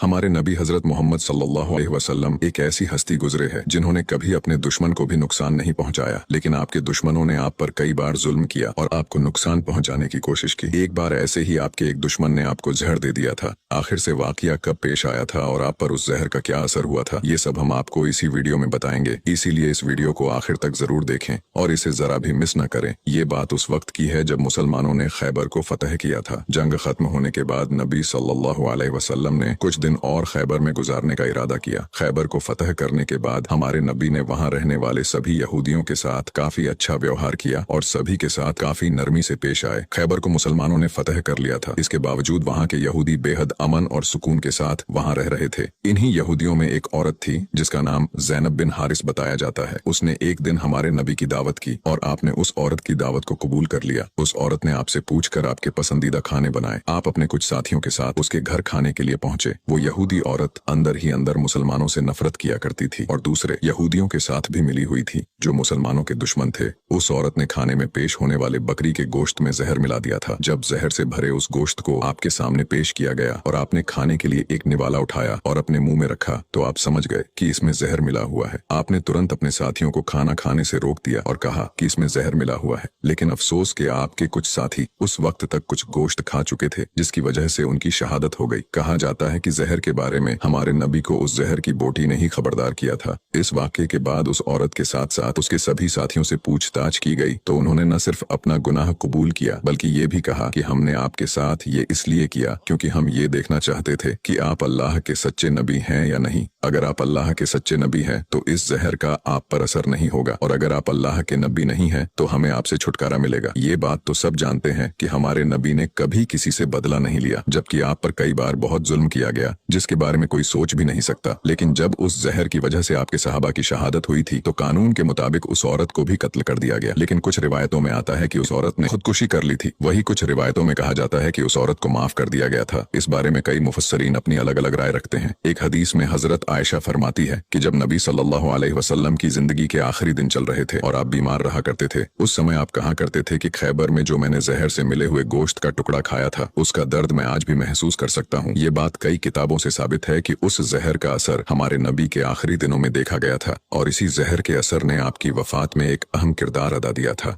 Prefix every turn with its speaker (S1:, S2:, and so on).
S1: हमारे नबी हजरत मोहम्मद सल्लल्लाहु अलैहि वसल्लम एक ऐसी हस्ती गुजरे है जिन्होंने कभी अपने दुश्मन को भी नुकसान नहीं पहुंचाया, लेकिन आपके दुश्मनों ने आप पर कई बार जुल्म किया और आपको नुकसान पहुंचाने की कोशिश की। एक बार ऐसे ही आपके एक दुश्मन ने आपको जहर दे दिया था। आखिर से वाकया कब पेश आया था और आप पर उस जहर का क्या असर हुआ था, ये सब हम आपको इसी वीडियो में बताएंगे। इसीलिए इस वीडियो को आखिर तक जरूर देखें और इसे जरा भी मिस न करें। ये बात उस वक्त की है जब मुसलमानों ने खैबर को फतह किया था। जंग खत्म होने के बाद नबी सल्लल्लाहु अलैहि वसल्लम ने कुछ दिन और खैबर में गुजारने का इरादा किया। खैबर को फतह करने के बाद हमारे नबी ने वहां रहने वाले सभी यहूदियों के साथ काफी अच्छा व्यवहार किया और सभी के साथ काफी नरमी से पेश आए। खैबर को मुसलमानों ने फतह कर लिया था, इसके बावजूद वहां के यहूदी बेहद अमन और सुकून के साथ वहां रह रहे थे। इन्हीं यहूदियों में एक औरत थी जिसका नाम ज़ैनब बिन हारिस बताया जाता है। उसने एक दिन हमारे नबी की दावत की और आपने उस औरत की दावत को कबूल कर लिया। उस औरत ने आपसे पूछकर आपके पसंदीदा खाने बनाए। आप अपने कुछ साथियों के साथ उसके घर खाने के लिए पहुंचे। वो यहूदी औरत अंदर ही अंदर मुसलमानों से नफरत किया करती थी और दूसरे यहूदियों के साथ भी मिली हुई थी जो मुसलमानों के दुश्मन थे। उस औरत ने खाने में पेश होने वाले बकरी के गोश्त में जहर मिला दिया था। जब जहर से भरे उस गोश्त को आपके सामने पेश किया गया और आपने खाने के लिए एक निवाला उठाया और अपने मुंह में रखा तो आप समझ गए कि इसमें जहर मिला हुआ है। आपने तुरंत अपने साथियों को खाना खाने से रोक दिया और कहा कि इसमें जहर मिला हुआ है, लेकिन अफसोस कि आपके कुछ साथी उस वक्त तक कुछ गोश्त खा चुके थे जिसकी वजह से उनकी शहादत हो गई। कहा जाता है कि जहर के बारे में हमारे नबी को उस जहर की बोटी ने ही खबरदार किया था। इस वाक़े के बाद उस औरत के साथ साथ उसके सभी साथियों से पूछताछ की गई तो उन्होंने न सिर्फ अपना गुनाह कबूल किया बल्कि ये भी कहा कि हमने आपके साथ ये इसलिए किया क्योंकि हम ये देखना चाहते थे कि आप अल्लाह के सच्चे नबी हैं या नहीं। अगर आप अल्लाह के सच्चे नबी हैं तो इस जहर का आप पर असर नहीं होगा और अगर आप अल्लाह के नबी नहीं हैं तो हमें आपसे छुटकारा मिलेगा। ये बात तो सब जानते हैं कि हमारे नबी ने कभी किसी से बदला नहीं लिया, जबकि आप पर कई बार बहुत जुल्म किया गया जिसके बारे में कोई सोच भी नहीं सकता। लेकिन जब उस जहर की वजह से आपके सहाबा की शहादत हुई थी तो कानून के मुताबिक उस औरत को भी कत्ल कर दिया गया। लेकिन कुछ रिवायतों में आता है कि उस औरत ने खुदकुशी कर ली थी। वही कुछ रिवायतों में कहा जाता है कि उस औरत को माफ कर दिया गया था। इस बारे में कई मुफस्सरीन अपनी अलग अलग राय रखते हैं। एक हदीस में हजरत आयशा फरमाती है कि जब नबी सल्लल्लाहु अलैहि वसल्लम की जिंदगी के आखिरी दिन चल रहे थे और आप बीमार रहा करते थे, उस समय आप कहा करते थे कि खैबर में जो मैंने जहर से मिले हुए गोश्त का टुकड़ा खाया था उसका दर्द मैं आज भी महसूस कर सकता हूँ। ये बात कई किताबों से साबित है कि उस जहर का असर हमारे नबी के आखिरी दिनों में देखा गया था और इसी जहर के असर ने आपकी वफात में एक अहम किरदार अदा दिया था।